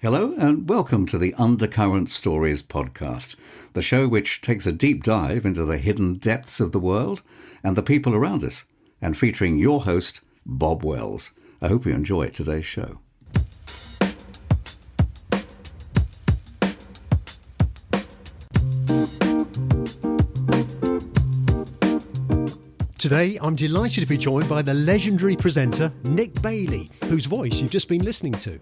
Hello and welcome to the Undercurrent Stories podcast, the show which takes a deep dive into the hidden depths of the world and the people around us, and featuring your host, Bob Wells. I hope you enjoy today's show. Today, I'm delighted to be joined by the legendary presenter Nick Bailey, whose voice you've just been listening to.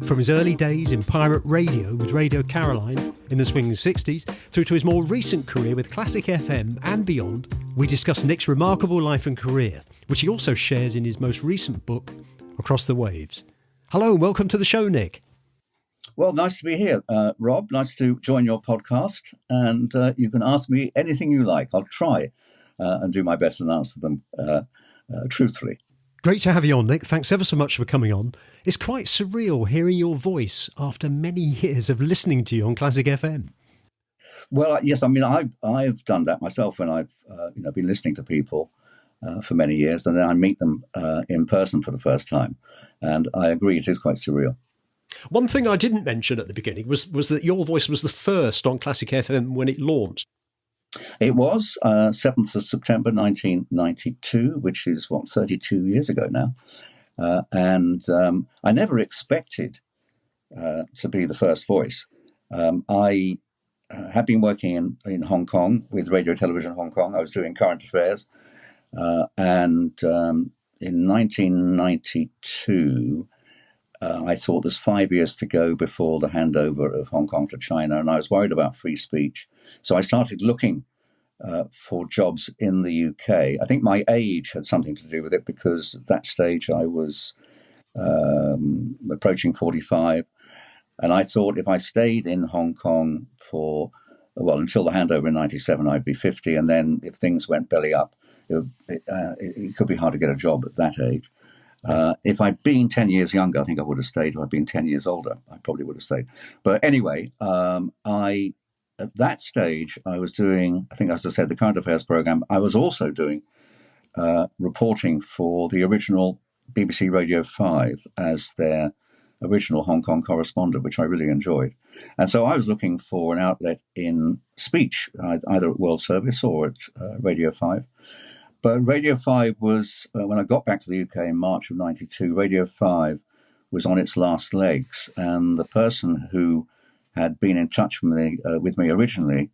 From his early days in pirate radio with Radio Caroline in the swinging 60s, through to his more recent career with Classic FM and beyond, we discuss Nick's remarkable life and career, which he also shares in his most recent book, Across the Waves. Hello and welcome to the show, Nick. Well, nice to be here, Rob. Nice to join your podcast, and you can ask me anything you like. I'll try and do my best and answer them truthfully. Great to have you on, Nick. Thanks ever so much for coming on. It's quite surreal hearing your voice after many years of listening to you on Classic FM. Well, yes, I mean, I've done that myself when I've been listening to people for many years, and then I meet them in person for the first time. And I agree, it is quite surreal. One thing I didn't mention at the beginning was that your voice was the first on Classic FM when it launched. It was 7th of September 1992, which is, 32 years ago now. And I never expected to be the first voice. I had been working in Hong Kong with Radio Television Hong Kong. I was doing current affairs. And in 1992, I thought there's 5 years to go before the handover of Hong Kong to China, and I was worried about free speech. So I started looking for jobs in the UK. I think my age had something to do with it, because at that stage I was approaching 45, and I thought if I stayed in Hong Kong until the handover in 97, I'd be 50, and then if things went belly up, it could be hard to get a job at that age. If I'd been 10 years younger, I think I would have stayed. If I'd been 10 years older, I probably would have stayed. But anyway, at that stage, I was doing, I think, as I said, the current affairs program. I was also doing reporting for the original BBC Radio 5 as their original Hong Kong correspondent, which I really enjoyed. And so I was looking for an outlet in speech, either at World Service or at Radio 5. But Radio 5 was, when I got back to the UK in March of 92, Radio 5 was on its last legs. And the person who had been in touch with me originally,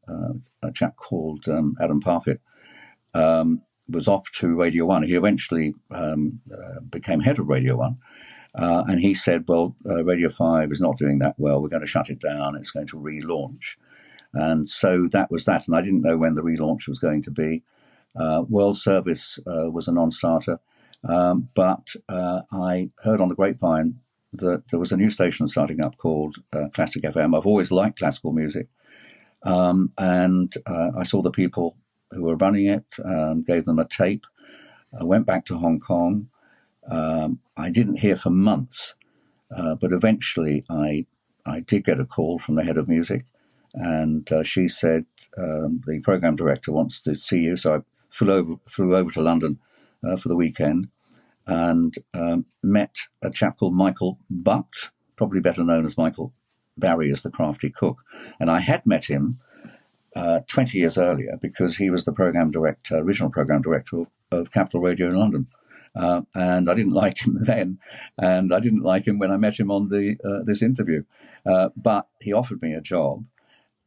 a chap called Adam Parfitt, was off to Radio 1. He eventually became head of Radio 1. And he said, Radio 5 is not doing that well. We're going to shut it down. It's going to relaunch. And so that was that. And I didn't know when the relaunch was going to be. World Service was a non-starter, but I heard on the grapevine that there was a new station starting up called Classic FM. I've always liked classical music, and I saw the people who were running it, gave them a tape. I went back to Hong Kong. I didn't hear for months, but eventually I did get a call from the head of music, and she said, the program director wants to see you. So I flew over to London for the weekend and met a chap called Michael Butt, probably better known as Michael Barry as the Crafty Cook. And I had met him 20 years earlier, because he was the original program director of Capital Radio in London. And I didn't like him then, and I didn't like him when I met him on this interview. But he offered me a job.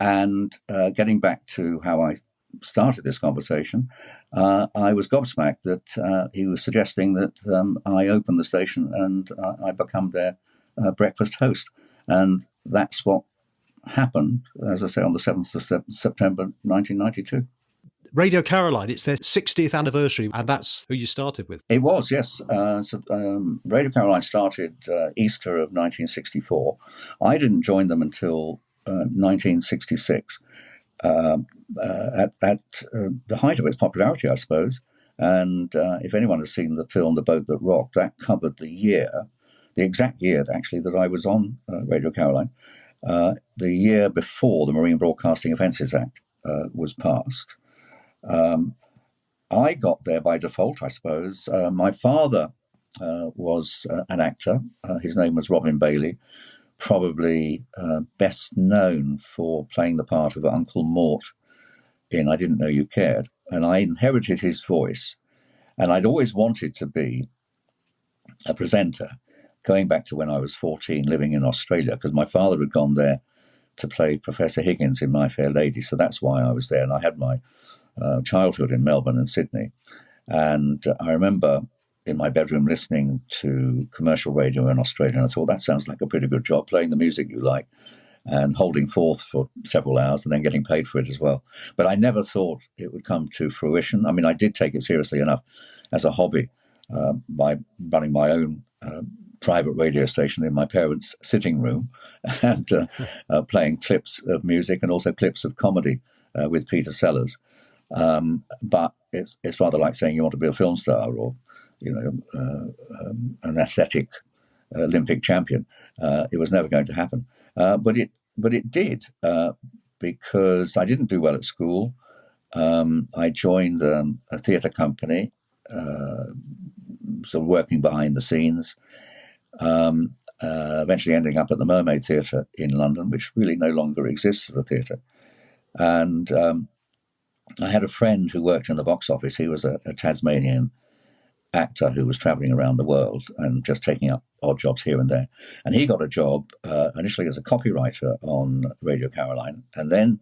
And getting back to how I started this conversation, I was gobsmacked that he was suggesting that I open the station and I become their breakfast host. And that's what happened, as I say, on the 7th of September 1992. Radio Caroline, it's their 60th anniversary, and that's who you started with. It was, yes. Radio Caroline started Easter of 1964. I didn't join them until 1966. At the height of its popularity, I suppose. And if anyone has seen the film The Boat That Rocked, that covered the exact year, actually, that I was on Radio Caroline, the year before the Marine Broadcasting Offences Act was passed. I got there by default, I suppose. My father was an actor. His name was Robin Bailey. probably best known for playing the part of Uncle Mort in I Didn't Know You Cared. And I inherited his voice. And I'd always wanted to be a presenter, going back to when I was 14, living in Australia, because my father had gone there to play Professor Higgins in My Fair Lady. So that's why I was there. And I had my childhood in Melbourne and Sydney. And I remember in my bedroom listening to commercial radio in Australia, and I thought, that sounds like a pretty good job, playing the music you like and holding forth for several hours and then getting paid for it as well. But I never thought it would come to fruition. I mean, I did take it seriously enough as a hobby by running my own private radio station in my parents' sitting room and playing clips of music and also clips of comedy with Peter Sellers. But it's rather like saying you want to be a film star or, an athletic Olympic champion. It was never going to happen. But it did because I didn't do well at school. I joined a theatre company, sort of working behind the scenes. Eventually ending up at the Mermaid Theatre in London, which really no longer exists as a theatre. And I had a friend who worked in the box office. He was a Tasmanian actor who was travelling around the world and just taking up odd jobs here and there. And he got a job initially as a copywriter on Radio Caroline, and then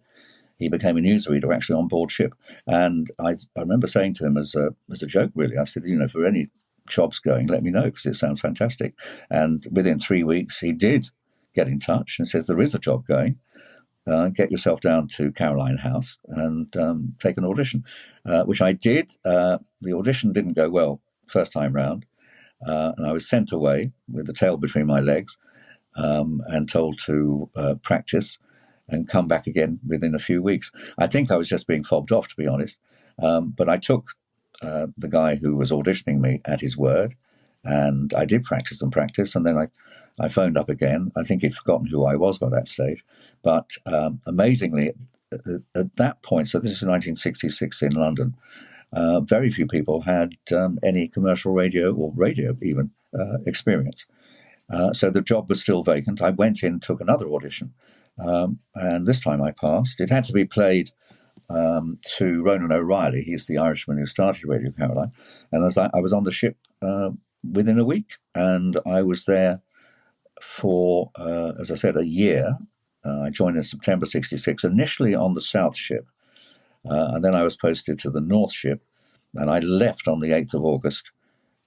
he became a newsreader actually on board ship. And I remember saying to him as a joke, really, I said, for any jobs going, let me know, because it sounds fantastic. And within 3 weeks, he did get in touch and says, there is a job going. Get yourself down to Caroline House and take an audition, which I did. The audition didn't go well first time round, and I was sent away with the tail between my legs and told to practice and come back again within a few weeks. I think I was just being fobbed off, to be honest, but I took the guy who was auditioning me at his word, and I did practice, and then I phoned up again. I think he'd forgotten who I was by that stage. But amazingly, at that point, so this is 1966 in London, very few people had any commercial radio or radio even experience. So the job was still vacant. I went in, took another audition, and this time I passed. It had to be played to Ronan O'Reilly. He's the Irishman who started Radio Caroline. And as I was on the ship within a week, and I was there for, as I said, a year. I joined in September 66, initially on the South ship, and then I was posted to the North ship, and I left on the 8th of August,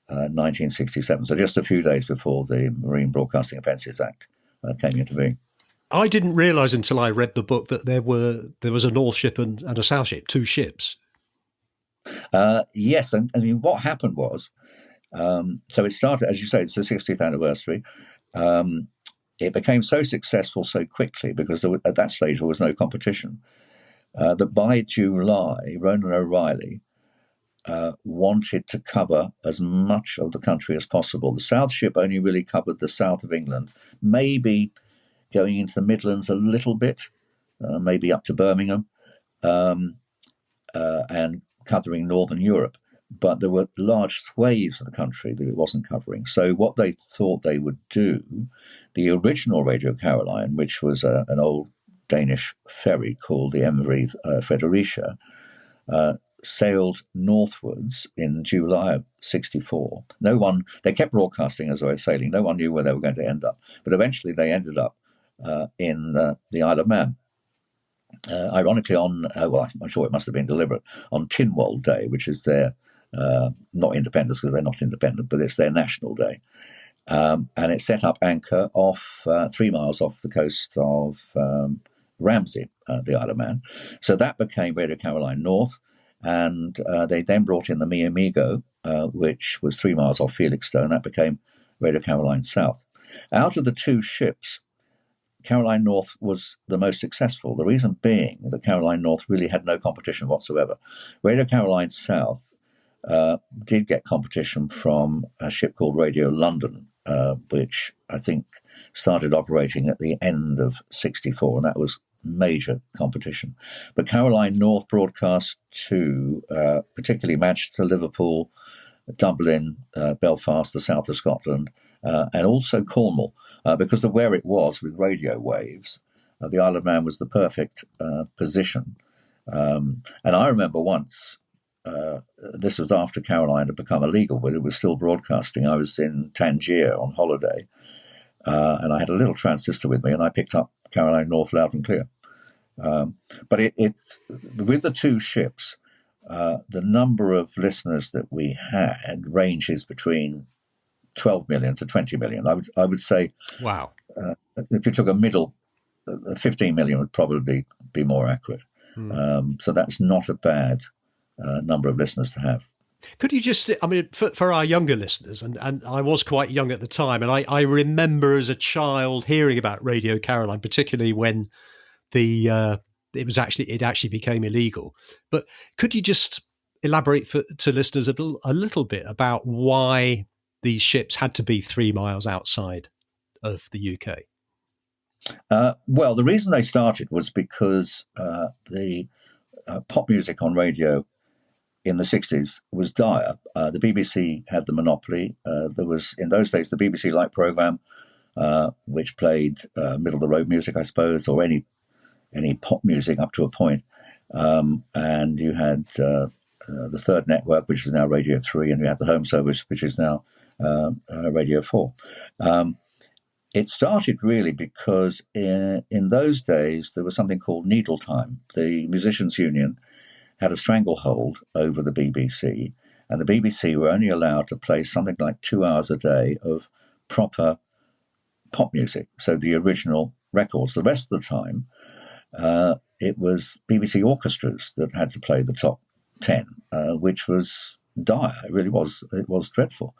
1967, so just a few days before the Marine Broadcasting Offences Act came into being. I didn't realise until I read the book that there was a North ship and a South ship, two ships. Yes, and I mean, what happened was, so it started, as you say, it's the 60th anniversary. It became so successful so quickly because at that stage there was no competition that by July, Ronan O'Reilly wanted to cover as much of the country as possible. The South ship only really covered the south of England, maybe going into the Midlands a little bit, maybe up to Birmingham, and covering Northern Europe. But there were large swathes of the country that it wasn't covering. So what they thought they would do, the original Radio Caroline, which was an old Danish ferry called the Emery Fredericia, sailed northwards in July of 64. They kept broadcasting as they were sailing. No one knew where they were going to end up. But eventually they ended up in the Isle of Man. Ironically I'm sure it must have been deliberate, on Tynwald Day, which is their, not independence because they're not independent, but it's their national day. And it set up anchor off 3 miles off the coast of Ramsey, the Isle of Man. So that became Radio Caroline North. And they then brought in the Mi Amigo, which was 3 miles off Felixstowe. That became Radio Caroline South. Out of the two ships, Caroline North was the most successful. The reason being that Caroline North really had no competition whatsoever. Radio Caroline South did get competition from a ship called Radio London, which I think started operating at the end of 64, and that was major competition. But Caroline North broadcast to particularly Manchester, Liverpool, Dublin, Belfast, the south of Scotland, and also Cornwall. because of where it was with radio waves. The Isle of Man was the perfect position. And I remember once, this was after Caroline had become illegal, but it was still broadcasting. I was in Tangier on holiday, and I had a little transistor with me, and I picked up Caroline North loud and clear. But it with the two ships, the number of listeners that we had ranges between 12 million to 20 million. I would say, wow. If you took a middle, 15 million would probably be more accurate. So that's not a bad number of listeners to have. Could you just, I mean, for our younger listeners, and I was quite young at the time, and I remember as a child hearing about Radio Caroline, particularly when it actually became illegal. But could you just elaborate to listeners a little bit about why these ships had to be 3 miles outside of the UK? Well, the reason they started was because the pop music on radio in the 60s was dire. The BBC had the monopoly. There was, in those days, the BBC Light programme, which played middle-of-the-road music, I suppose, or any pop music up to a point. And you had the Third Network, which is now Radio 3, and you had the Home Service, which is now Radio 4. It started really because in those days there was something called needle time. The Musicians' Union had a stranglehold over the BBC, and the BBC were only allowed to play something like 2 hours a day of proper pop music, so the original records. The rest of the time, it was BBC orchestras that had to play the top 10, which was dire. It really was. It was dreadful.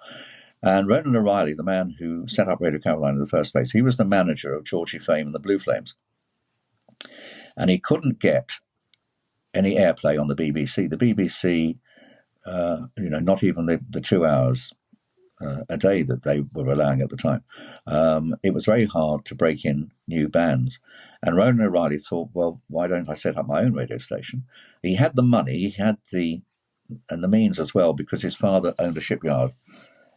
And Ronan O'Reilly, the man who set up Radio Caroline in the first place, he was the manager of Georgie Fame and the Blue Flames. And he couldn't get any airplay on the BBC. The BBC, not even the 2 hours a day that they were allowing at the time. It was very hard to break in new bands. And Ronan O'Reilly thought, well, why don't I set up my own radio station? He had the money, he had the means as well, because his father owned a shipyard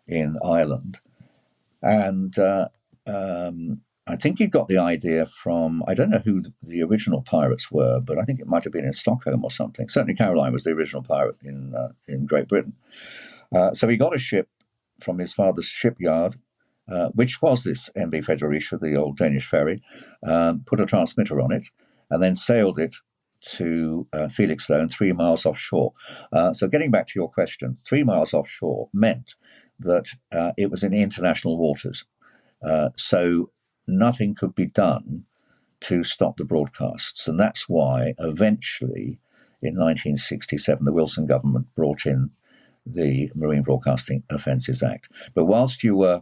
in Ireland. And I think he got the idea from, I don't know who the original pirates were, but I think it might have been in Stockholm or something. Certainly Caroline was the original pirate in Great Britain. So he got a ship from his father's shipyard, which was this MV Fredericia, the old Danish ferry, put a transmitter on it, and then sailed it to Felixstowe, 3 miles offshore. So getting back to your question, 3 miles offshore meant that it was in international waters. So nothing could be done to stop the broadcasts. And that's why eventually in 1967, the Wilson government brought in the Marine Broadcasting Offences Act. But whilst you were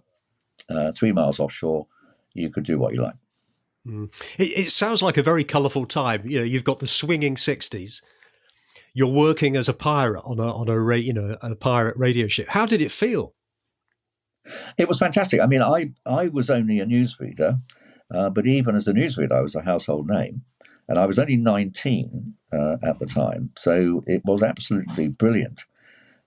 3 miles offshore, you could do what you like. It sounds like a very colourful time. You know, you've got the swinging 60s. You're working as a pirate on a pirate radio ship. How did it feel? It was fantastic. I mean, I was only a newsreader, but even as a newsreader, I was a household name. And I was only 19 at the time. So it was absolutely brilliant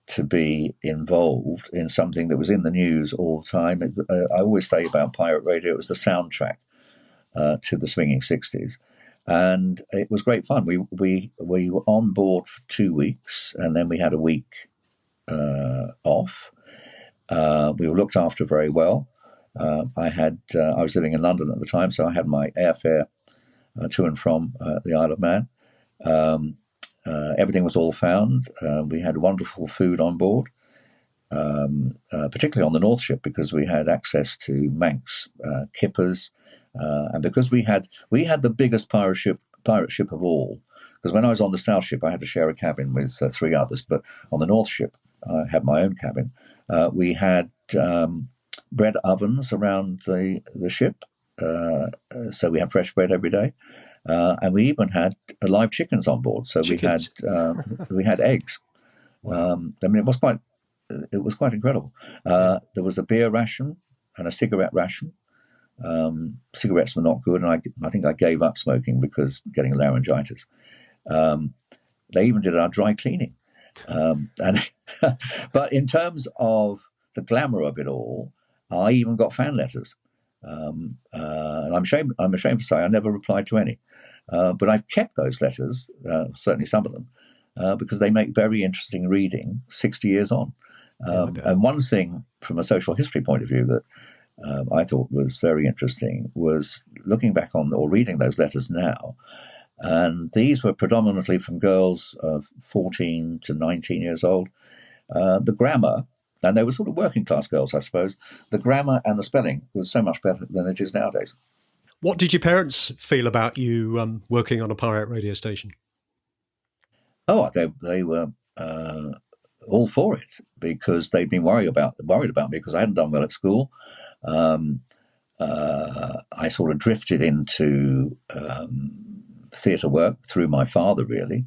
to be involved in something that was in the news all the time. I always say about pirate radio, it was the soundtrack to the swinging 60s. And it was great fun. We were on board for 2 weeks, and then we had a week off. We were looked after very well. I was living in London at the time, so I had my airfare to and from the Isle of Man. Everything was all found. We had wonderful food on board, particularly on the North Ship, because we had access to Manx kippers, and because we had the biggest pirate ship of all. Because when I was on the South Ship, I had to share a cabin with 3 others, but on the North Ship, I had my own cabin. We had bread ovens around the ship, so we had fresh bread every day. And we even had live chickens on board, so chickens. we had eggs. Wow. I mean, it was quite incredible. There was a beer ration and a cigarette ration. Cigarettes were not good, and I think I gave up smoking because getting laryngitis. They even did our dry cleaning, but in terms of the glamour of it all, I even got fan letters. And I'm ashamed to say I never replied to any. But I've kept those letters, certainly some of them, because they make very interesting reading 60 years on. And one thing from a social history point of view that I thought was very interesting was looking back on or reading those letters now. And these were predominantly from girls of 14 to 19 years old. The grammar, and they were sort of working class girls, I suppose, the grammar and the spelling was so much better than it is nowadays. What did your parents feel about you working on a pirate radio station? Oh, they were all for it because they'd been worried about me because I hadn't done well at school. I sort of drifted into theatre work through my father, really.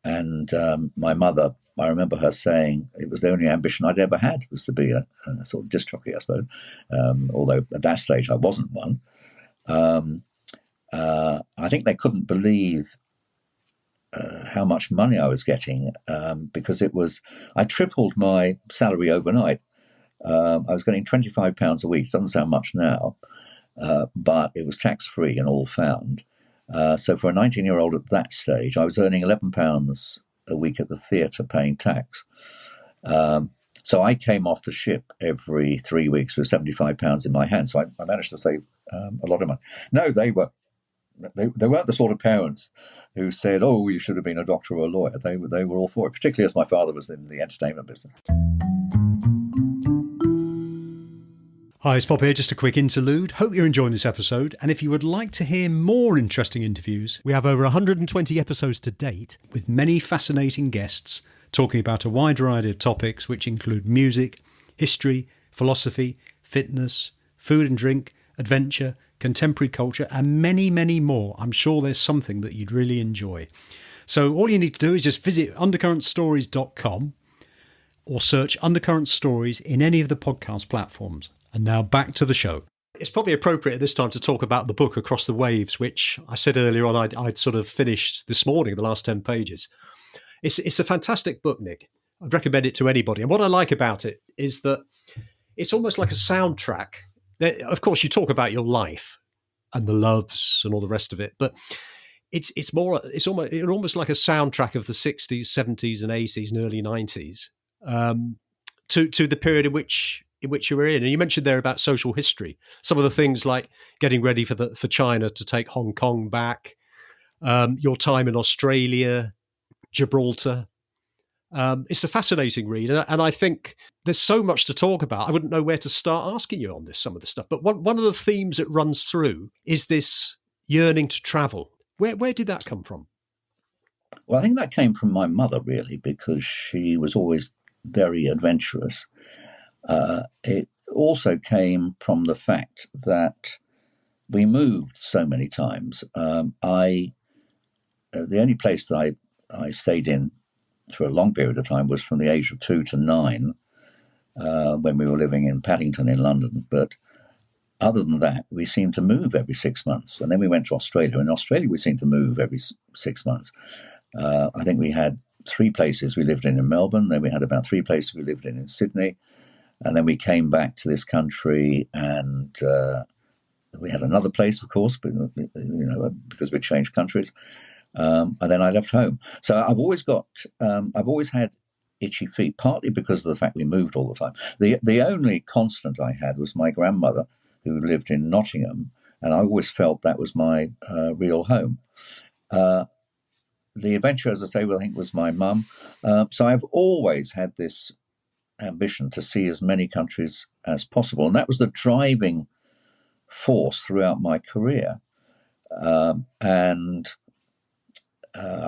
And my mother, I remember her saying it was the only ambition I'd ever had was to be a sort of disc jockey, I suppose, although at that stage I wasn't one. I think they couldn't believe how much money I was getting because I tripled my salary overnight. I was getting £25 a week. It doesn't sound much now, but it was tax-free and all found. So for a 19-year-old at that stage, I was earning £11 a week at the theatre paying tax. So I came off the ship every 3 weeks with £75 in my hand. So I managed to save a lot of money. No, they weren't the sort of parents who said, "Oh, you should have been a doctor or a lawyer." They were all for it, particularly as my father was in the entertainment business. Hi, it's Bob here, just a quick interlude. Hope you're enjoying this episode. And if you would like to hear more interesting interviews, we have over 120 episodes to date with many fascinating guests talking about a wide variety of topics which include music, history, philosophy, fitness, food and drink, adventure, contemporary culture, and many, many more. I'm sure there's something that you'd really enjoy. So all you need to do is just visit undercurrentstories.com or search Undercurrent Stories in any of the podcast platforms. And now back to the show. It's probably appropriate at this time to talk about the book Across the Waves, which I said earlier on I'd sort of finished this morning, the last 10 pages. It's a fantastic book, Nick. I'd recommend it to anybody. And what I like about it is that it's almost like a soundtrack. Of course, you talk about your life and the loves and all the rest of it, but it's almost like a soundtrack of the 60s, 70s and 80s and early 90s to the period in which you were in. And you mentioned there about social history, some of the things like getting ready for China to take Hong Kong back, your time in Australia, Gibraltar. It's a fascinating read, and I think there's so much to talk about. I wouldn't know where to start asking you on some of the stuff. But one of the themes that runs through is this yearning to travel. Where did that come from? Well, I think that came from my mother, really, because she was always very adventurous. It also came from the fact that we moved so many times. The only place that I stayed in for a long period of time was from the age of 2 to 9 when we were living in Paddington in London. But other than that, we seemed to move every 6 months. And then we went to Australia. In Australia, we seemed to move every 6 months. I think we had 3 places we lived in Melbourne. Then we had about 3 places we lived in Sydney. And then we came back to this country and we had another place, of course, but, because we'd changed countries. And then I left home. So I've always had itchy feet, partly because of the fact we moved all the time. The only constant I had was my grandmother, who lived in Nottingham, and I always felt that was my real home. The adventure, as I say, I think was my mum. So I've always had this ambition to see as many countries as possible, and that was the driving force throughout my career. I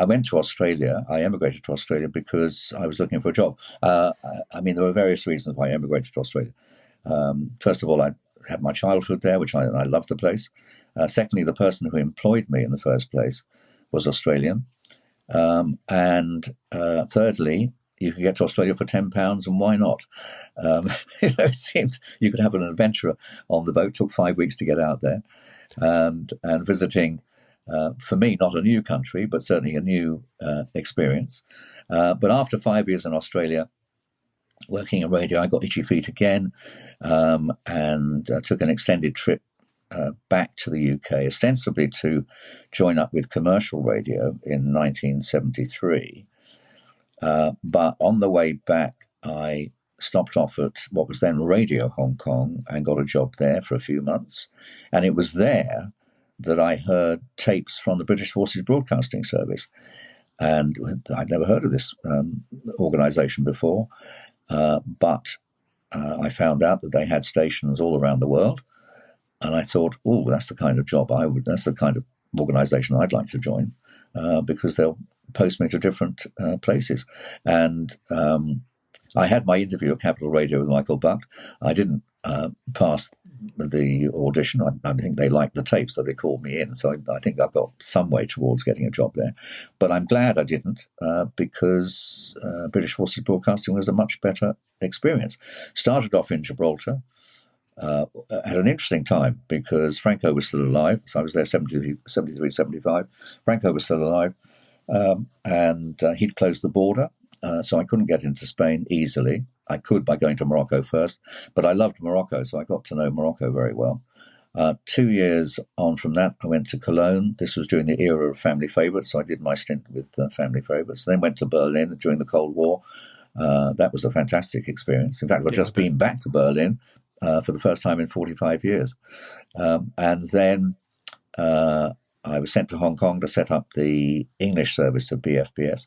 went to Australia. I emigrated to Australia because I was looking for a job. There were various reasons why I emigrated to Australia. First of all, I had my childhood there, which I loved the place. Secondly, the person who employed me in the first place was Australian. Thirdly, you could get to Australia for £10, and why not? It seemed you could have an adventure on the boat. It took 5 weeks to get out there, and visiting. For me, not a new country, but certainly a new experience. But after 5 years in Australia, working in radio, I got itchy feet again, and took an extended trip back to the UK, ostensibly to join up with commercial radio in 1973. But on the way back, I stopped off at what was then Radio Hong Kong and got a job there for a few months. And it was there that I heard tapes from the British Forces Broadcasting Service. And I'd never heard of this organisation before, but I found out that they had stations all around the world. And I thought, oh, that's the kind of job that's the kind of organisation I'd like to join, because they'll post me to different places. And I had my interview at Capital Radio with Michael Buck. I didn't pass the audition. I think they liked the tapes, so they called me in. So I think I've got some way towards getting a job there. But I'm glad I didn't, because British Forces Broadcasting was a much better experience. Started off in Gibraltar. At an interesting time, because Franco was still alive. So I was there 73, 75. Franco was still alive. And he'd closed the border, so I couldn't get into Spain easily. I could by going to Morocco first, but I loved Morocco, so I got to know Morocco very well. 2 years on from that, I went to Cologne. This was during the era of Family Favourites, so I did my stint with Family Favourites. Then went to Berlin during the Cold War. That was a fantastic experience. In fact, I've just been back to Berlin for the first time in 45 years. And then I was sent to Hong Kong to set up the English service of BFBS.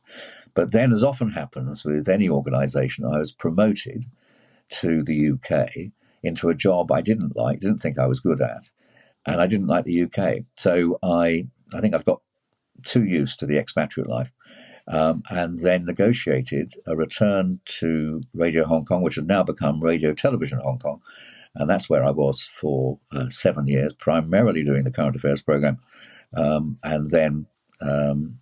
But then, as often happens with any organisation, I was promoted to the UK into a job I didn't like, didn't think I was good at, and I didn't like the UK. So I think I've got too used to the expatriate life, and then negotiated a return to Radio Hong Kong, which had now become Radio Television Hong Kong. And that's where I was for 7 years, primarily doing the current affairs programme. And then,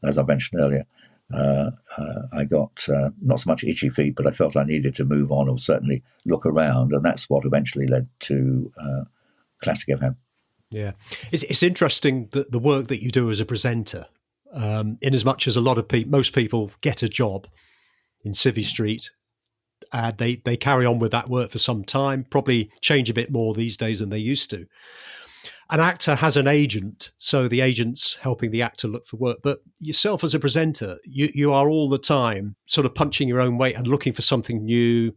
as I mentioned earlier, I got not so much itchy feet, but I felt I needed to move on or certainly look around. And that's what eventually led to Classic FM. Yeah. It's interesting that the work that you do as a presenter, in as much as a lot of most people get a job in Civvy Street, they carry on with that work for some time, probably change a bit more these days than they used to. An actor has an agent, so the agent's helping the actor look for work. But yourself as a presenter, you are all the time sort of punching your own weight and looking for something new.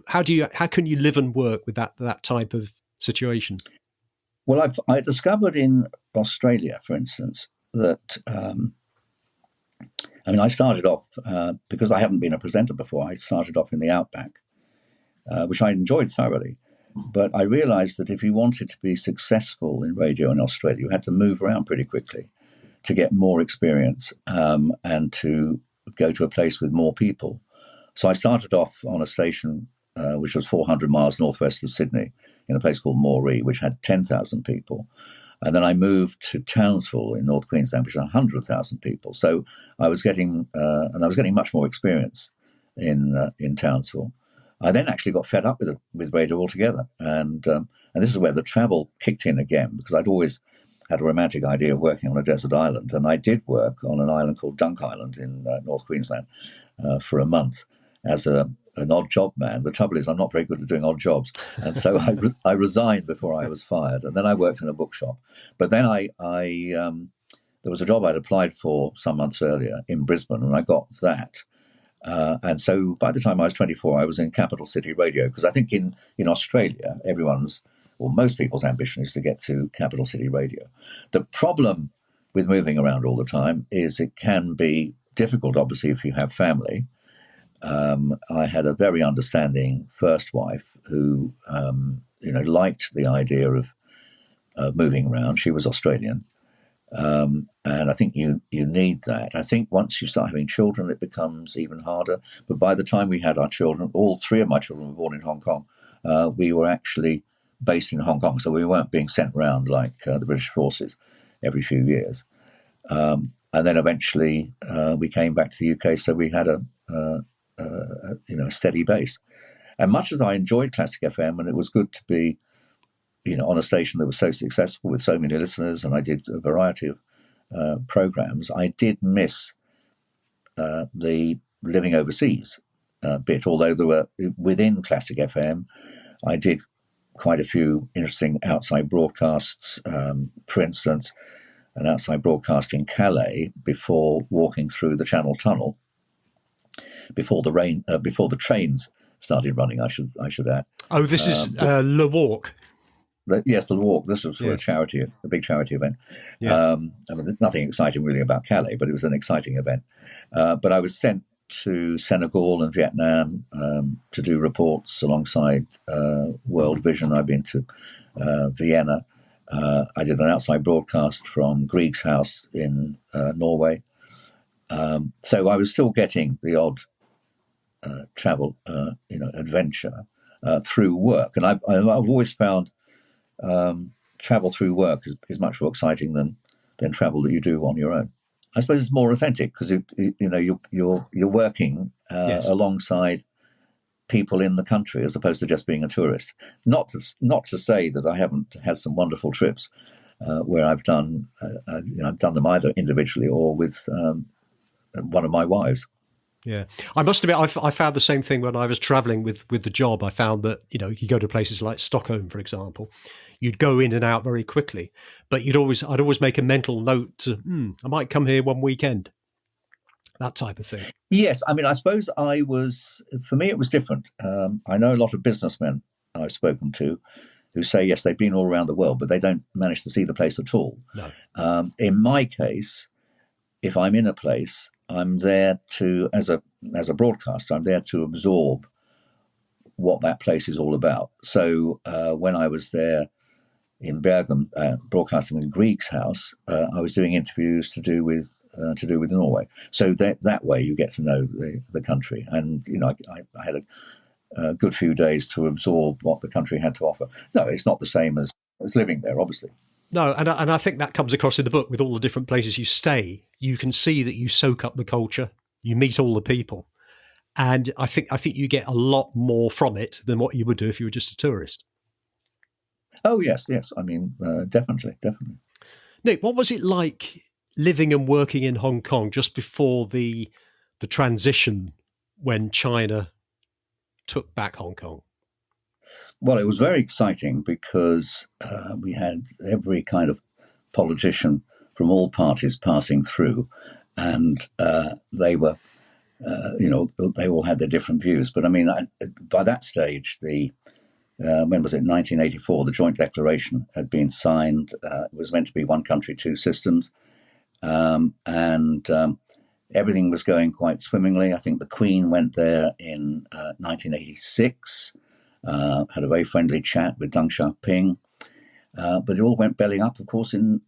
How can you live and work with that type of situation? Well, I discovered in Australia, for instance, that I started off because I hadn't been a presenter before. I started off in the Outback, which I enjoyed thoroughly. But I realised that if you wanted to be successful in radio in Australia, you had to move around pretty quickly to get more experience and to go to a place with more people. So I started off on a station which was 400 miles northwest of Sydney in a place called Moree, which had 10,000 people. And then I moved to Townsville in North Queensland, which had 100,000 people. So I was getting much more experience in Townsville. I then actually got fed up with radio altogether, and this is where the travel kicked in again, because I'd always had a romantic idea of working on a desert island, and I did work on an island called Dunk Island in North Queensland for a month as an odd job man. The trouble is I'm not very good at doing odd jobs, and so I resigned before I was fired, and then I worked in a bookshop. But then there was a job I'd applied for some months earlier in Brisbane, and I got that. And so by the time I was 24, I was in Capital City Radio, because I think in Australia, most people's ambition is to get to Capital City Radio. The problem with moving around all the time is it can be difficult, obviously, if you have family. I had a very understanding first wife who, liked the idea of moving around. She was Australian. And I think you need that. I think once you start having children, it becomes even harder. But by the time we had our children, all three of my children were born in Hong Kong. We were actually based in Hong Kong, so we weren't being sent around like the British forces every few years. And then eventually we came back to the UK, so we had a steady base. And much as I enjoyed Classic FM, and it was good to be on a station that was so successful with so many listeners, and I did a variety of programs, I did miss the living overseas. bit, although there were, within Classic FM, I did quite a few interesting outside broadcasts. For instance, an outside broadcast in Calais before walking through the Channel Tunnel, before the trains started running, I should add. Oh, this is Le Walk. Yes, the walk. This was for Yes. a big charity event. Yeah. I mean, there's nothing exciting really about Calais, but it was an exciting event. But I was sent to Senegal and Vietnam to do reports alongside World Vision. I've been to Vienna. I did an outside broadcast from Grieg's house in Norway. So I was still getting the odd travel, adventure through work, and I've always found travel through work is much more exciting than travel that you do on your own. I suppose it's more authentic because you're working Yes. alongside people in the country as opposed to just being a tourist. Not to say that I haven't had some wonderful trips where I've done them either individually or with one of my wives. Yeah, I must admit, I found the same thing when I was traveling with the job. I found that, you go to places like Stockholm, for example, you'd go in and out very quickly, but I'd always make a mental note to, I might come here one weekend, that type of thing. Yes, I mean, I suppose for me, it was different. I know a lot of businessmen I've spoken to who say, yes, they've been all around the world, but they don't manage to see the place at all. No. In my case, if I'm in a place, I'm there to, as a broadcaster, I'm there to absorb what that place is all about. So when I was there in Bergen, broadcasting in Grieg's house, I was doing interviews to do with Norway. So that way you get to know the country, and I had a good few days to absorb what the country had to offer. No, it's not the same as living there, obviously. No, and I think that comes across in the book with all the different places you stay. You can see that you soak up the culture, you meet all the people, and I think you get a lot more from it than what you would do if you were just a tourist. Oh yes. I mean, definitely. Nick, what was it like living and working in Hong Kong just before the transition when China took back Hong Kong? Well, it was very exciting because we had every kind of politician from all parties passing through, and they were, they all had their different views. But I mean, by that stage, when was it? 1984. The Joint Declaration had been signed. It was meant to be one country, two systems, and everything was going quite swimmingly. I think the Queen went there in 1986. Had a very friendly chat with Deng Xiaoping, but it all went belly up, of course, in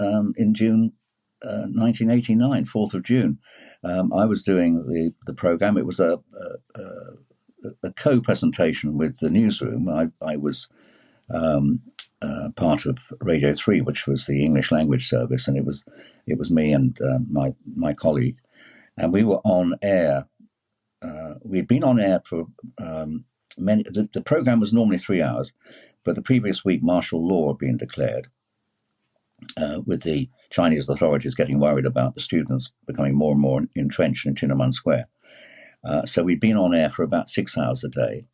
June 1989, 4th of June. I was doing the program. It was a co-presentation with the newsroom. I was part of Radio 3, which was the English language service, and it was me and my colleague, and we were on air. We'd been on air for the program was normally 3 hours, but the previous week martial law had been declared, with the Chinese authorities getting worried about the students becoming more and more entrenched in Tiananmen Square. So we'd been on air for about 6 hours a day.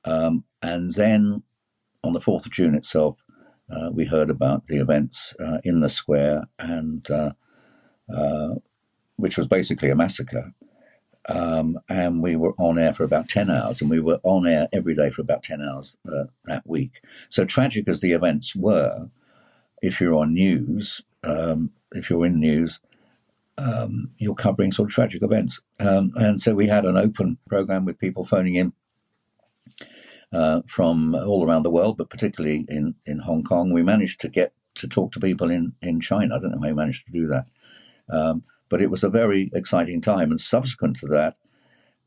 And then on the 4th of June itself, we heard about the events in the square, and which was basically a massacre. And we were on air for about 10 hours, and we were on air every day for about 10 hours that week. So tragic as the events were, if you're on news, if you're in news, you're covering sort of tragic events. And so we had an open program with people phoning in from all around the world, but particularly in Hong Kong. We managed to get to talk to people in China. I don't know how we managed to do that. But it was a very exciting time. And subsequent to that,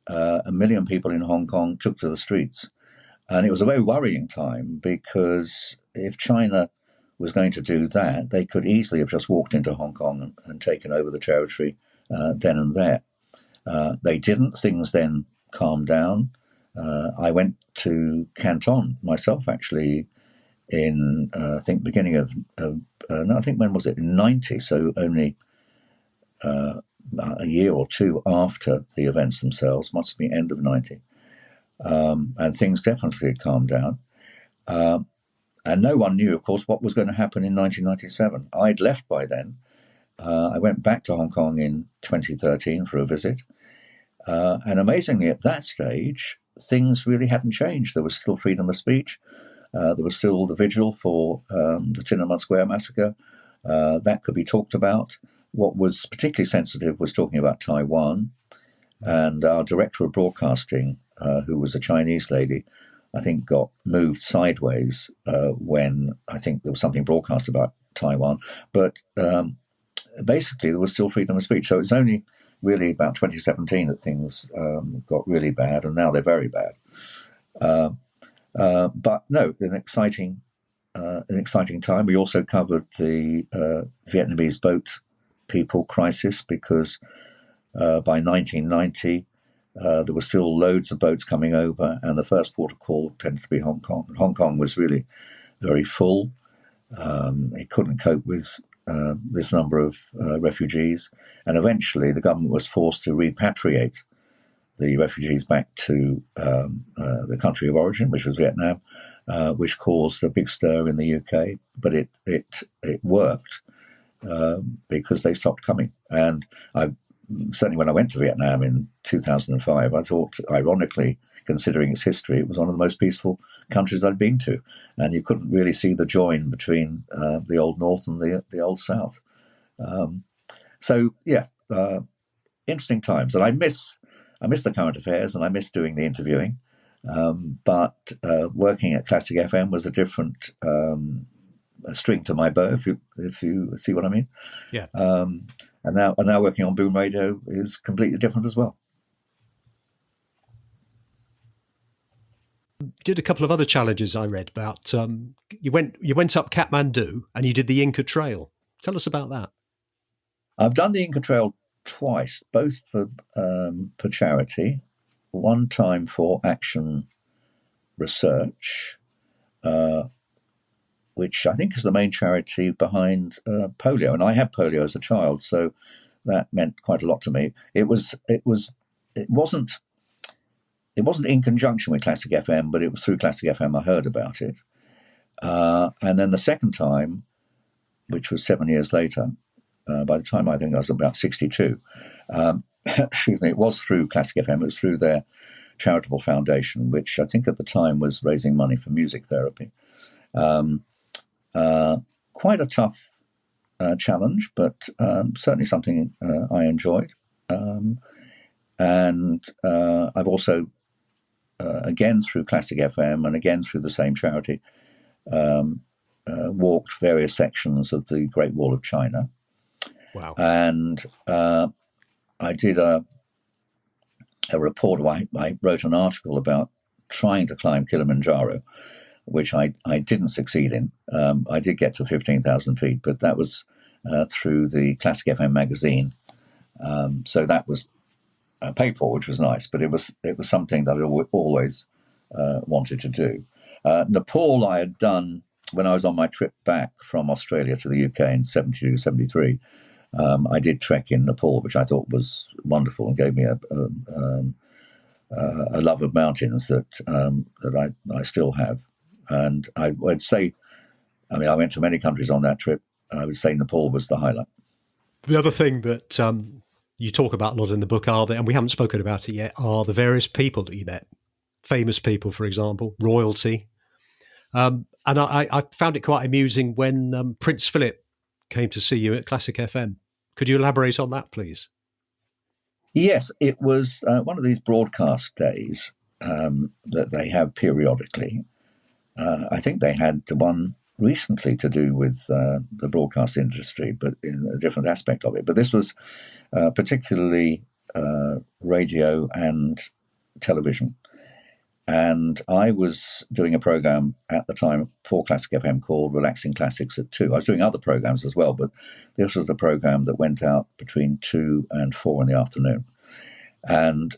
1 million people in Hong Kong took to the streets. And it was a very worrying time, because if China was going to do that, they could easily have just walked into Hong Kong and taken over the territory then and there. They didn't. Things then calmed down. I went to Canton myself, actually, in, I think, beginning of I think, when was it? In 90, so only a year or two after the events themselves, must be end of 90. and things definitely had calmed down. And no one knew, of course, what was going to happen in 1997. I'd left by then. I went back to Hong Kong in 2013 for a visit. And amazingly, at that stage, things really hadn't changed. There was still freedom of speech. There was still the vigil for the Tiananmen Square massacre. That could be talked about. What was particularly sensitive was talking about Taiwan. And our director of broadcasting, who was a Chinese lady, I think got moved sideways when I think there was something broadcast about Taiwan. But basically, there was still freedom of speech. So it's only really about 2017 that things got really bad, and now they're very bad. But no, an exciting time. We also covered the Vietnamese boat people crisis because by 1990 there were still loads of boats coming over, and the first port of call tended to be Hong Kong. Hong Kong was really very full. It couldn't cope with this number of refugees, and eventually the government was forced to repatriate the refugees back to the country of origin, which was Vietnam, which caused a big stir in the UK. But it worked because they stopped coming. And certainly when I went to Vietnam in 2005, I thought, ironically, considering its history, it was one of the most peaceful countries I'd been to. And you couldn't really see the join between the old North and the old South. Interesting times. And I miss the current affairs, and I miss doing the interviewing. But working at Classic FM was a different string to my bow, if you see what I mean. Yeah. And now working on Boom Radio is completely different as well. You did a couple of other challenges I read about. You went up Kathmandu and you did the Inca Trail. Tell us about that. I've done the Inca Trail twice, both for charity. One time for Action Research, which I think is the main charity behind polio. And I had polio as a child, so that meant quite a lot to me. It wasn't in conjunction with Classic FM, but it was through Classic FM I heard about it. And then the second time, which was 7 years later, by the time I think I was about 62, excuse me, it was through Classic FM. It was through their charitable foundation, which I think at the time was raising money for music therapy. Quite a tough challenge, but certainly something I enjoyed. And I've also, again through Classic FM and again through the same charity, walked various sections of the Great Wall of China. Wow. And I did a report. I wrote an article about trying to climb Kilimanjaro, which I didn't succeed in. I did get to 15,000 feet, but that was through the Classic FM magazine. So that was paid for, which was nice, but it was something that I always wanted to do. Nepal I had done when I was on my trip back from Australia to the UK in 72, 73. I did trek in Nepal, which I thought was wonderful and gave me a love of mountains that I still have. And I would say, I went to many countries on that trip. I would say Nepal was the highlight. The other thing that you talk about a lot in the book and we haven't spoken about it yet, are the various people that you met. Famous people, for example, royalty. And I found it quite amusing when Prince Philip came to see you at Classic FM. Could you elaborate on that, please? Yes, it was one of these broadcast days that they have periodically. I think they had one recently to do with the broadcast industry, but in a different aspect of it. But this was particularly radio and television. And I was doing a program at the time for Classic FM called Relaxing Classics at 2. I was doing other programs as well, but this was a program that went out between 2 and 4 in the afternoon. And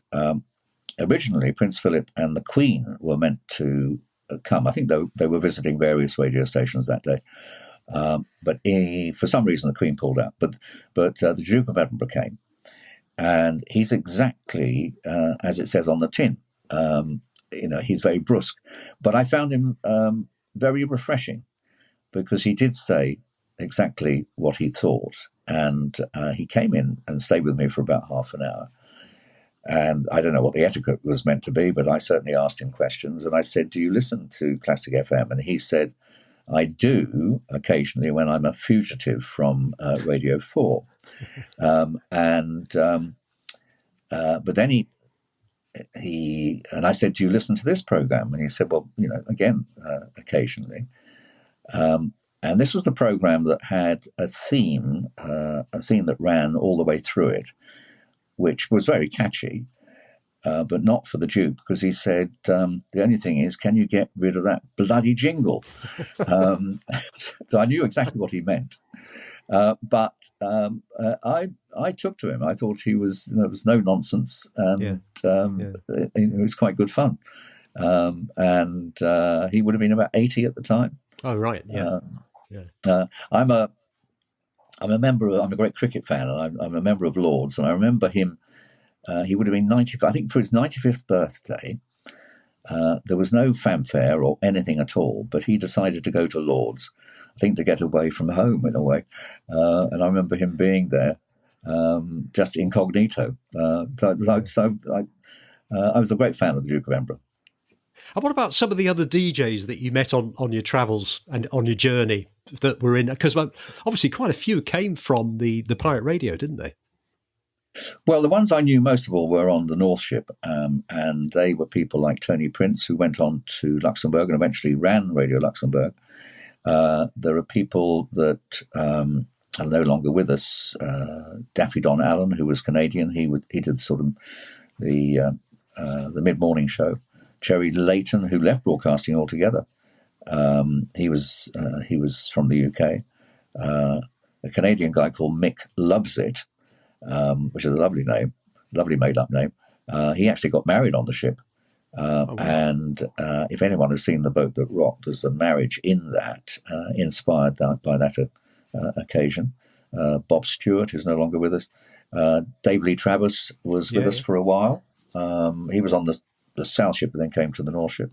originally, Prince Philip and the Queen were meant to come. I think they were visiting various radio stations that day. But for some reason, the Queen pulled out. But the Duke of Edinburgh came. And he's exactly, as it says on the tin, he's very brusque. But I found him very refreshing, because he did say exactly what he thought. And he came in and stayed with me for about half an hour. And I don't know what the etiquette was meant to be, but I certainly asked him questions. And I said, "Do you listen to Classic FM?" And he said, "I do occasionally when I'm a fugitive from Radio 4. But then he and I said, "Do you listen to this program?" And he said, "Well, again, occasionally." And this was a program that had a theme that ran all the way through it, which was very catchy, but not for the Duke, because he said, "The only thing is, can you get rid of that bloody jingle?" So I knew exactly what he meant. But I took to him. I thought he was, there was no nonsense, and it was quite good fun. And he would have been about 80 at the time. Oh, right. Yeah. I'm a member of, I'm a great cricket fan, and I'm a member of Lord's, and I remember him, he would have been 90, I think for his 95th birthday, there was no fanfare or anything at all, but he decided to go to Lord's, I think to get away from home in a way. And I remember him being there, just incognito. I was a great fan of the Duke of Edinburgh. And what about some of the other DJs that you met on your travels and on your journey that were in? Because obviously quite a few came from the pirate radio, didn't they? Well, the ones I knew most of all were on the North Ship, and they were people like Tony Prince, who went on to Luxembourg and eventually ran Radio Luxembourg. There are people that are no longer with us. Daffy Don Allen, who was Canadian, he did sort of the mid-morning show. Jerry Layton, who left broadcasting altogether, he was from the UK. A Canadian guy called Mick Loves It, which is a lovely name, lovely made-up name. He actually got married on the ship. And if anyone has seen The Boat That Rocked, there's a marriage in that, inspired by that occasion. Bob Stewart is no longer with us. Dave Lee Travis was with us for a while. He was on the South Ship and then came to the North Ship.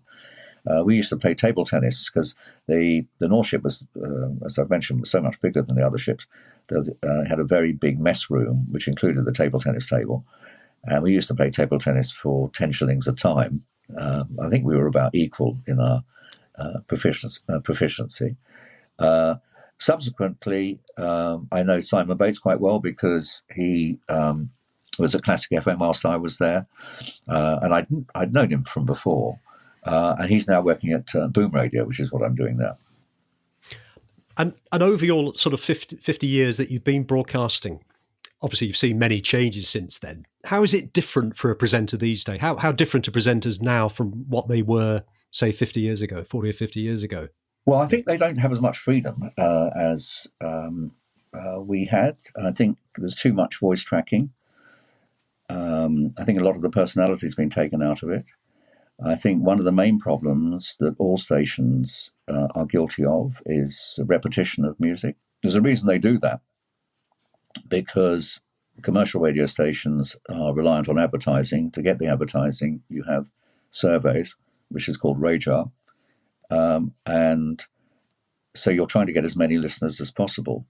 We used to play table tennis because the North Ship was, as I've mentioned, was so much bigger than the other ships. They had a very big mess room, which included the table tennis table. And we used to play table tennis for 10 shillings a time. I think we were about equal in our proficiency. Subsequently, I know Simon Bates quite well because he was at Classic FM whilst I was there. And I'd known him from before. And he's now working at Boom Radio, which is what I'm doing now. And over your sort of 50 years that you've been broadcasting, obviously you've seen many changes since then. How is it different for a presenter these days? How different are presenters now from what they were, say, 50 years ago, 40 or 50 years ago? Well, I think they don't have as much freedom as we had. I think there's too much voice tracking. I think a lot of the personality has been taken out of it. I think one of the main problems that all stations are guilty of is repetition of music. There's a reason they do that, because commercial radio stations are reliant on advertising. To get the advertising, you have surveys, which is called RAJAR. And so you're trying to get as many listeners as possible.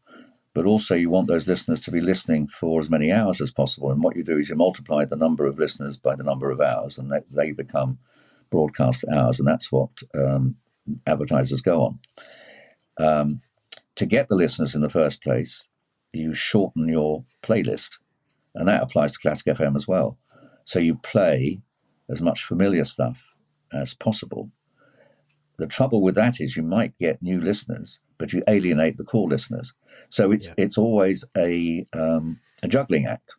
But also you want those listeners to be listening for as many hours as possible. And what you do is you multiply the number of listeners by the number of hours, and they become broadcast hours. And that's what advertisers go on. To get the listeners in the first place, you shorten your playlist. And that applies to Classic FM as well. So you play as much familiar stuff as possible. The trouble with that is you might get new listeners, but you alienate the core listeners. So it's always a juggling act.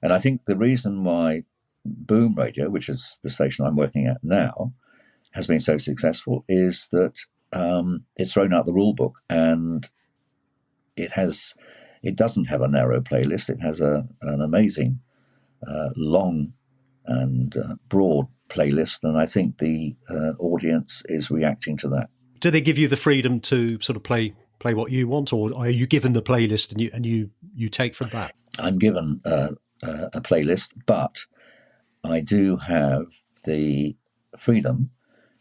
And I think the reason why Boom Radio, which is the station I'm working at now, has been so successful is that it's thrown out the rule book, and it doesn't have a narrow playlist. It has an amazing long and broad playlist, and I think the audience is reacting to that. Do they give you the freedom to sort of play what you want, or are you given the playlist and you take from that? I'm given a playlist, but I do have the freedom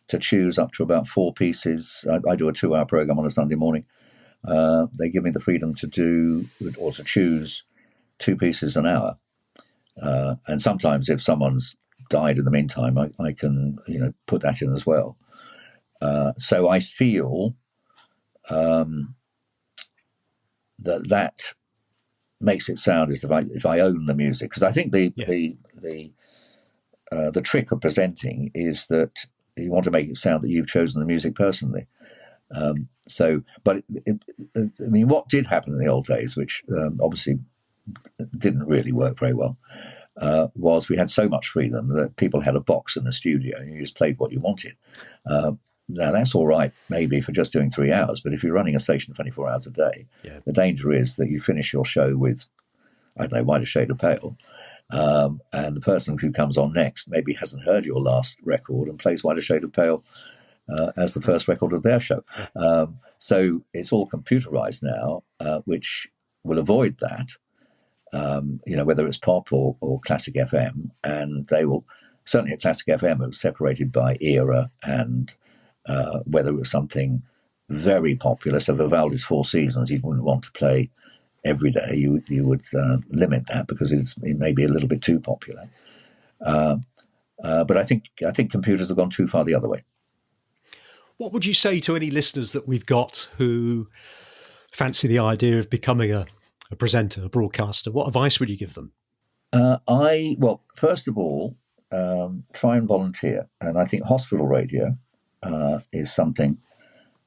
to choose up to about 4 pieces. I do a 2-hour program on a Sunday morning. They give me the freedom to do or to choose 2 pieces an hour. And sometimes if someone's died in the meantime, I can, put that in as well. So I feel that makes it sound as if I own the music, because I think the trick of presenting is that you want to make it sound that you've chosen the music personally. What did happen in the old days, which obviously didn't really work very well, was we had so much freedom that people had a box in the studio and you just played what you wanted. Now, that's all right, maybe for just doing 3 hours, but if you're running a station 24 hours a day, the danger is that you finish your show with, I don't know, White a Shade of Pale, and the person who comes on next maybe hasn't heard your last record and plays White a Shade of Pale as the first record of their show. So it's all computerized now, which will avoid that, whether it's pop or classic FM, and they will, certainly at classic FM, it was separated by era and whether it was something very popular. So Vivaldi's Four Seasons, you wouldn't want to play every day. You would limit that because it may be a little bit too popular. But I think computers have gone too far the other way. What would you say to any listeners that we've got who fancy the idea of becoming a presenter, a broadcaster? What advice would you give them? First of all, try and volunteer. And I think hospital radio is something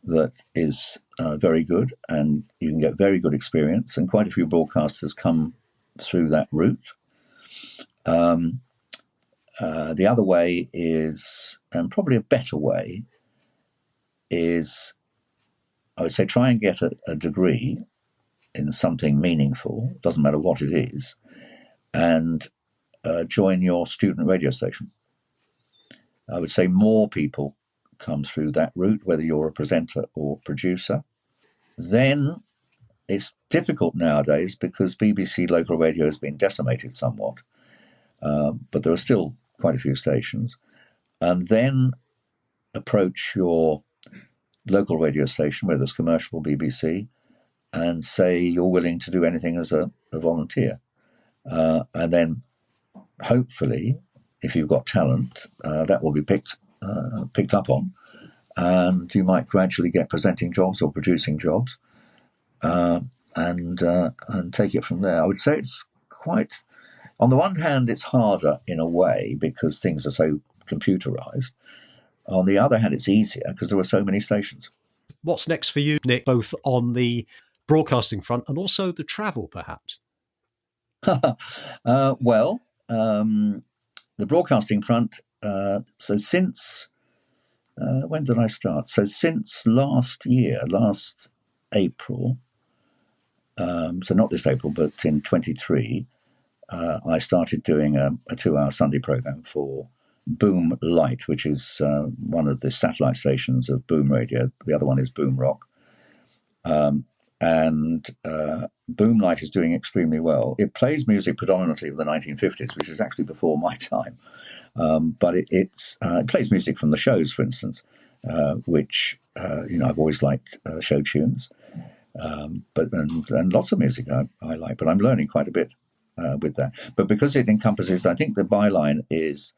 that is very good, and you can get very good experience, and quite a few broadcasters come through that route. The other way is, and probably a better way, is I would say try and get a degree in something meaningful, doesn't matter what it is, and join your student radio station. I would say more people come through that route, whether you're a presenter or producer. Then it's difficult nowadays because BBC local radio has been decimated somewhat, but there are still quite a few stations. And then approach your local radio station, whether it's commercial or BBC, and say you're willing to do anything as a volunteer. And then hopefully, if you've got talent, that will be picked up on, and you might gradually get presenting jobs or producing jobs, and take it from there. I would say it's quite, on the one hand, it's harder in a way because things are so computerized. On the other hand, it's easier because there are so many stations. What's next for you, Nick, both on the broadcasting front and also the travel, perhaps? The broadcasting front, so since, when did I start? So since last April, so not this April, but in 23, I started doing a 2-hour Sunday program for Boom Light, which is one of the satellite stations of Boom Radio. The other one is Boom Rock. And Boom Light is doing extremely well. It plays music predominantly of the 1950s, which is actually before my time. But it plays music from the shows, for instance, which I've always liked show tunes, and lots of music I like. But I'm learning quite a bit with that. But because it encompasses, I think the byline is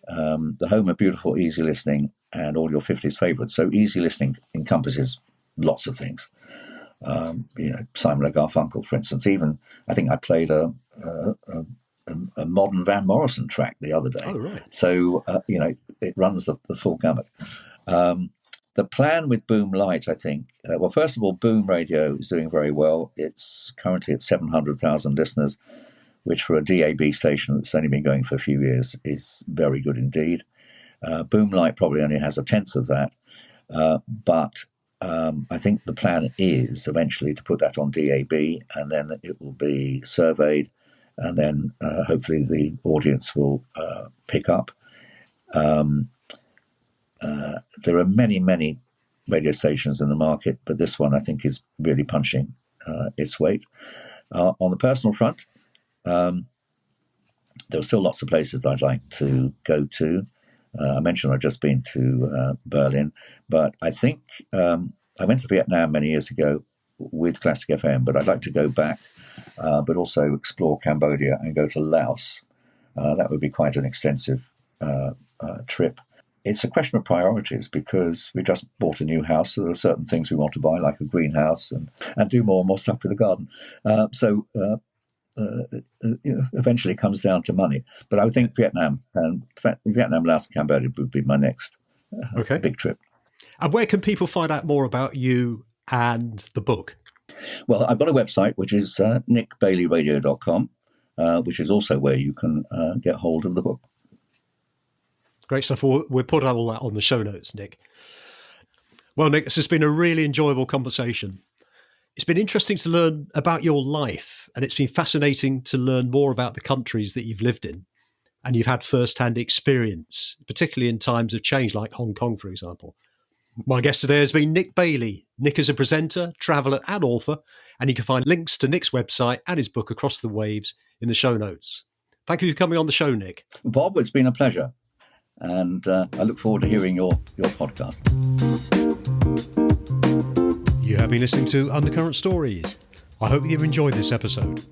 the home of beautiful, easy listening and all your 50s favourites. So easy listening encompasses lots of things. Simon & Garfunkel, for instance. Even I think I played a modern Van Morrison track the other day. Oh, right. So it runs the full gamut. The plan with Boom Light, I think, first of all, Boom Radio is doing very well. It's currently at 700,000 listeners, which for a DAB station that's only been going for a few years is very good indeed. Boom Light probably only has a tenth of that, but I think the plan is eventually to put that on DAB, and then it will be surveyed, and then hopefully the audience will pick up. There are many, many radio stations in the market, but this one I think is really punching its weight. On the personal front, there are still lots of places that I'd like to go to. I mentioned I've just been to Berlin, but I think I went to Vietnam many years ago with Classic FM, but I'd like to go back, but also explore Cambodia and go to Laos. That would be quite an extensive trip. It's a question of priorities because we just bought a new house, so there are certain things we want to buy, like a greenhouse, and do more and more stuff with the garden. Eventually it comes down to money. But I would think Vietnam, Laos, and Cambodia would be my next big trip. And where can people find out more about you and the book? Well, I've got a website, which is nickbaileyradio.com, which is also where you can get hold of the book. Great stuff. We'll put all that on the show notes, Nick. Well, Nick, this has been a really enjoyable conversation. It's been interesting to learn about your life, and it's been fascinating to learn more about the countries that you've lived in and you've had first-hand experience, particularly in times of change like Hong Kong, for example. My guest today has been Nick Bailey. Nick is a presenter, traveller and author, and you can find links to Nick's website and his book Across the Waves in the show notes. Thank you for coming on the show, Nick. Bob, it's been a pleasure. And I look forward to hearing your podcast. You have been listening to Undercurrent Stories. I hope you've enjoyed this episode.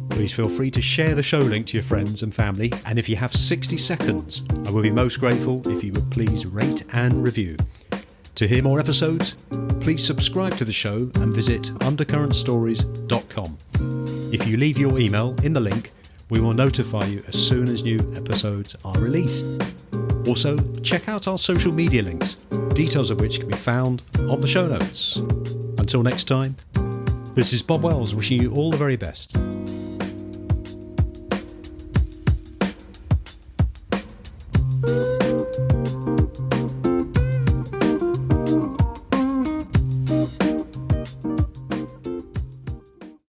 Please feel free to share the show link to your friends and family. And if you have 60 seconds, I will be most grateful if you would please rate and review. To hear more episodes, please subscribe to the show and visit undercurrentstories.com. If you leave your email in the link, we will notify you as soon as new episodes are released. Also, check out our social media links, details of which can be found on the show notes. Until next time, this is Bob Wells wishing you all the very best.